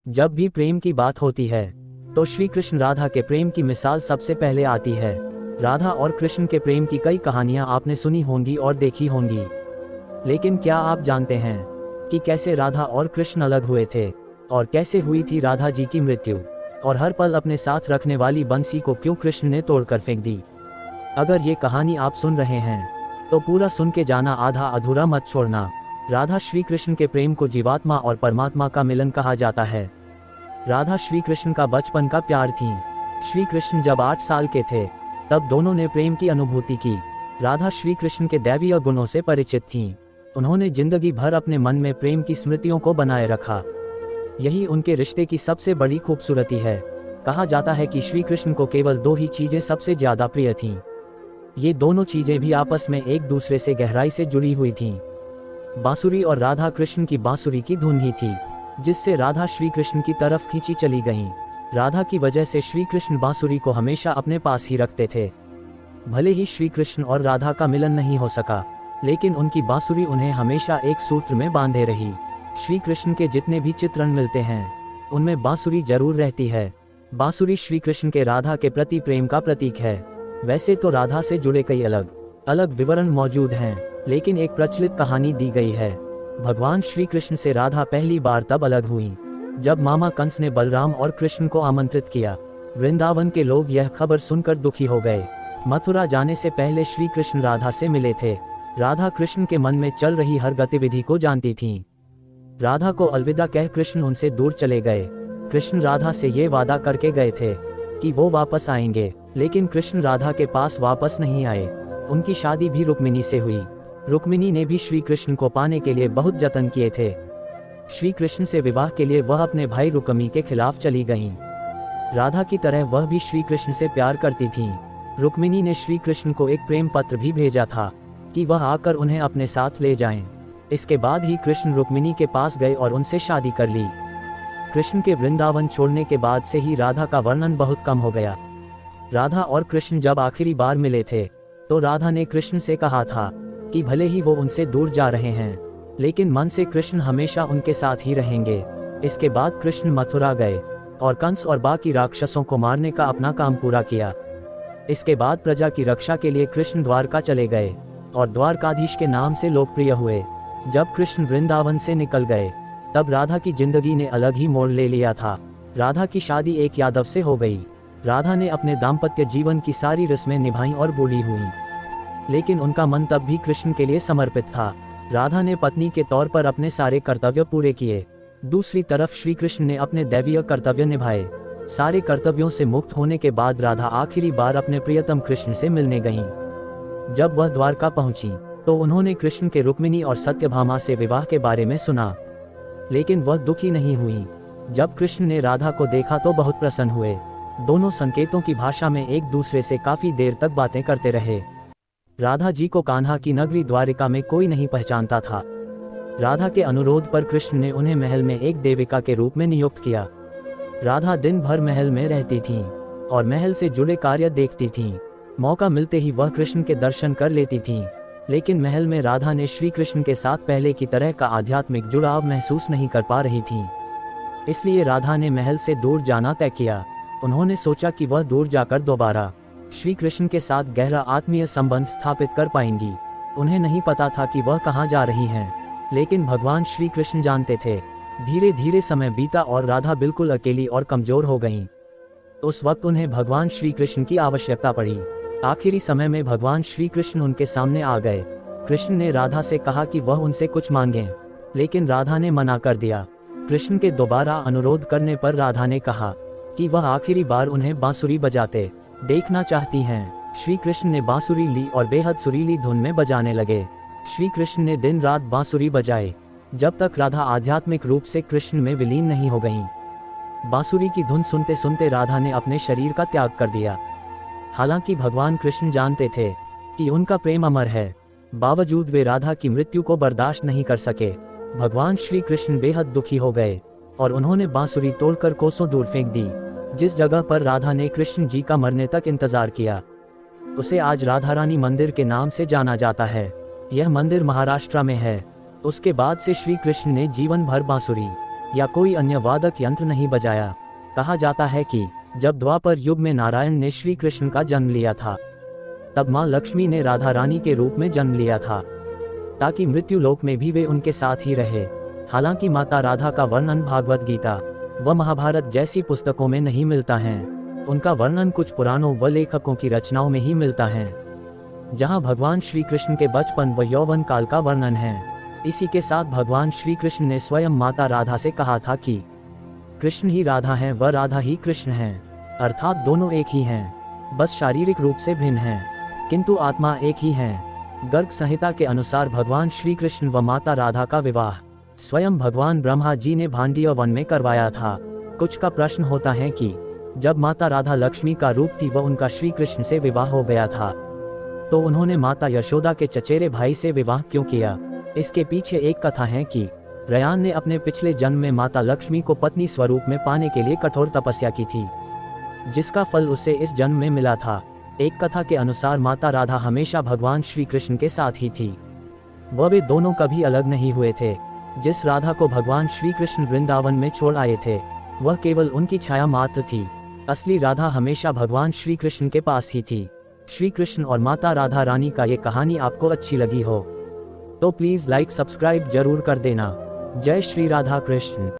जब भी प्रेम की बात होती है तो श्री कृष्ण राधा के प्रेम की मिसाल सबसे पहले आती है। राधा और कृष्ण के प्रेम की कई कहानियां आपने सुनी होंगी और देखी होंगी, लेकिन क्या आप जानते हैं कि कैसे राधा और कृष्ण अलग हुए थे और कैसे हुई थी राधा जी की मृत्यु, और हर पल अपने साथ रखने वाली बंसी को क्यों कृष्ण ने तोड़कर फेंक दी। अगर ये कहानी आप सुन रहे हैं तो पूरा सुन के जाना, आधा अधूरा मत छोड़ना। राधा श्री कृष्ण के प्रेम को जीवात्मा और परमात्मा का मिलन कहा जाता है। राधा श्री कृष्ण का बचपन का प्यार थी। श्री कृष्ण जब 8 साल के थे तब दोनों ने प्रेम की अनुभूति की। राधा श्री कृष्ण के दैवीय गुणों से परिचित थीं। उन्होंने जिंदगी भर अपने मन में प्रेम की स्मृतियों को बनाए रखा। यही उनके रिश्ते की सबसे बड़ी खूबसूरती है। कहा जाता है कि श्री कृष्ण को केवल 2 ही चीजें सबसे ज्यादा प्रिय थीं। ये दोनों चीजें भी आपस में एक दूसरे से गहराई से जुड़ी हुई थीं। बांसुरी और राधा कृष्ण की बांसुरी की धुन ही थी जिससे राधा श्री कृष्ण की तरफ खींची चली गईं। राधा की वजह से श्री कृष्ण बांसुरी को हमेशा अपने पास ही रखते थे। भले ही श्री कृष्ण और राधा का मिलन नहीं हो सका, लेकिन उनकी बांसुरी उन्हें हमेशा एक सूत्र में बांधे रही। श्री कृष्ण के जितने भी चित्रण मिलते हैं उनमें बांसुरी जरूर रहती है। बांसुरी श्री कृष्ण के राधा के प्रति प्रेम का प्रतीक है। वैसे तो राधा से जुड़े कई अलग अलग विवरण मौजूद हैं, लेकिन एक प्रचलित कहानी दी गई है। भगवान श्री कृष्ण से राधा पहली बार तब अलग हुई जब मामा कंस ने बलराम और कृष्ण को आमंत्रित किया। वृंदावन के लोग यह खबर सुनकर दुखी हो गए। मथुरा जाने से पहले श्री कृष्ण राधा से मिले थे। राधा कृष्ण के मन में चल रही हर गतिविधि को जानती थीं। राधा को अलविदा कह कृष्ण उनसे दूर चले गए। कृष्ण राधा से ये वादा करके गए थे कि वो वापस आएंगे, लेकिन कृष्ण राधा के पास वापस नहीं आए। उनकी शादी भी रुक्मिणी से हुई। रुक्मिणी ने भी श्री कृष्ण को पाने के लिए बहुत जतन किए थे। श्री कृष्ण से विवाह के लिए वह अपने भाई रुक्मी के खिलाफ चली गईं। राधा की तरह वह भी श्री कृष्ण से प्यार करती थीं। रुक्मिणी ने श्री कृष्ण को एक प्रेम पत्र भी भेजा था कि वह आकर उन्हें अपने साथ ले जाएं। इसके बाद ही कृष्ण रुक्मिणी के पास गए और उनसे शादी कर ली। कृष्ण के वृंदावन छोड़ने के बाद से ही राधा का वर्णन बहुत कम हो गया। राधा और कृष्ण जब आखिरी बार मिले थे तो राधा ने कृष्ण से कहा था कि भले ही वो उनसे दूर जा रहे हैं, लेकिन मन से कृष्ण हमेशा उनके साथ ही रहेंगे। इसके बाद कृष्ण मथुरा गए और कंस और बाकी राक्षसों को मारने का अपना काम पूरा किया। इसके बाद प्रजा की रक्षा के लिए कृष्ण द्वारका चले गए और द्वारकाधीश के नाम से लोकप्रिय हुए। जब कृष्ण वृंदावन से निकल गए तब राधा की जिंदगी ने अलग ही मोड़ ले लिया था। राधा की शादी एक यादव से हो गई। राधा ने अपने दाम्पत्य जीवन की सारी रस्में निभाई और बूढ़ी हुई, लेकिन उनका मन तब भी कृष्ण के लिए समर्पित था। राधा ने पत्नी के तौर पर अपने सारे कर्तव्य पूरे किए। दूसरी तरफ श्री कृष्ण ने अपने दैवीय कर्तव्य निभाए। सारे कर्तव्यों से मुक्त होने के बाद राधा आखिरी बार अपने प्रियतम कृष्ण से मिलने गईं। जब वह द्वारका पहुंची तो उन्होंने कृष्ण के रुक्मिणी और सत्यभामा से विवाह के बारे में सुना, लेकिन वह दुखी नहीं हुई। जब कृष्ण ने राधा को देखा तो बहुत प्रसन्न हुए। दोनों संकेतों की भाषा में एक दूसरे से काफी देर तक बातें करते रहे। राधा जी को कान्हा की नगरी द्वारिका में कोई नहीं पहचानता था। राधा के अनुरोध पर कृष्ण ने उन्हें महल में एक देविका के रूप में नियुक्त किया। राधा दिन भर महल में रहती थीं और महल से जुड़े कार्य देखती थीं। मौका मिलते ही वह कृष्ण के दर्शन कर लेती थीं, लेकिन महल में राधा ने श्री कृष्ण के साथ पहले की तरह का आध्यात्मिक जुड़ाव महसूस नहीं कर पा रही थीं। इसलिए राधा ने महल से दूर जाना तय किया। उन्होंने सोचा कि वह दूर जाकर दोबारा श्री कृष्ण के साथ गहरा आत्मीय संबंध स्थापित कर पाएंगी। उन्हें नहीं पता था कि वह कहाँ जा रही हैं, लेकिन भगवान श्री कृष्ण जानते थे। धीरे धीरे समय बीता और राधा बिल्कुल अकेली और कमजोर हो गईं। उस वक्त उन्हें भगवान श्री कृष्ण की आवश्यकता पड़ी। आखिरी समय में भगवान श्री कृष्ण उनके सामने आ गए। कृष्ण ने राधा से कहा कि वह उनसे कुछ मांगें, लेकिन राधा ने मना कर दिया। कृष्ण के दोबारा अनुरोध करने पर राधा ने कहा कि वह आखिरी बार उन्हें बांसुरी बजाते देखना चाहती हैं। श्री कृष्ण ने बांसुरी ली और बेहद सुरीली धुन में बजाने लगे। श्री कृष्ण ने दिन रात बांसुरी बजाए जब तक राधा आध्यात्मिक रूप से कृष्ण में विलीन नहीं हो गईं। बांसुरी की धुन सुनते सुनते राधा ने अपने शरीर का त्याग कर दिया। हालांकि भगवान कृष्ण जानते थे कि उनका प्रेम अमर है, बावजूद वे राधा की मृत्यु को बर्दाश्त नहीं कर सके। भगवान श्री कृष्ण बेहद दुखी हो गए और उन्होंने बांसुरी तोड़कर कोसों दूर फेंक दी। जिस जगह पर राधा ने कृष्ण जी का मरने तक इंतजार किया उसे आज राधा रानी मंदिर के नाम से जाना जाता है। यह मंदिर महाराष्ट्र में है। उसके बाद से श्री कृष्ण ने जीवन भर बांसुरी या कोई अन्य वादक यंत्र नहीं बजाया। कहा जाता है कि जब द्वापर युग में नारायण ने श्री कृष्ण का जन्म लिया था, तब माँ लक्ष्मी ने राधा रानी के रूप में जन्म लिया था, ताकि मृत्यु लोक में भी वे उनके साथ ही रहे। हालांकि माता राधा का वर्णन भागवत गीता व महाभारत जैसी पुस्तकों में नहीं मिलता है। उनका वर्णन कुछ पुराणों व लेखकों की रचनाओं में ही मिलता है, जहां भगवान श्री कृष्ण के बचपन व यौवन काल का वर्णन है। इसी के साथ भगवान श्री कृष्ण ने स्वयं माता राधा से कहा था कि कृष्ण ही राधा हैं व राधा ही कृष्ण हैं, अर्थात दोनों एक ही हैं, बस शारीरिक रूप से भिन्न हैं, किंतु आत्मा एक ही है। गर्ग संहिता के अनुसार भगवान श्री कृष्ण व माता राधा का विवाह स्वयं भगवान ब्रह्मा जी ने भांडीय वन में करवाया था। कुछ का प्रश्न होता है कि जब माता राधा लक्ष्मी का रूप थी व उनका श्री कृष्ण से विवाह हो गया था, तो उन्होंने माता यशोदा के चचेरे भाई से विवाह क्यों किया। इसके पीछे एक कथा है कि रयान ने अपने पिछले जन्म में माता लक्ष्मी को पत्नी स्वरूप में पाने के लिए कठोर तपस्या की थी, जिसका फल उसे इस जन्म में मिला था। एक कथा के अनुसार माता राधा हमेशा भगवान श्री कृष्ण के साथ ही थी, वे दोनों कभी अलग नहीं हुए थे। जिस राधा को भगवान श्री कृष्ण वृंदावन में छोड़ आए थे, वह केवल उनकी छाया मात्र थी। असली राधा हमेशा भगवान श्री कृष्ण के पास ही थी। श्री कृष्ण और माता राधा रानी का ये कहानी आपको अच्छी लगी हो तो प्लीज़ लाइक सब्सक्राइब जरूर कर देना। जय श्री राधा कृष्ण।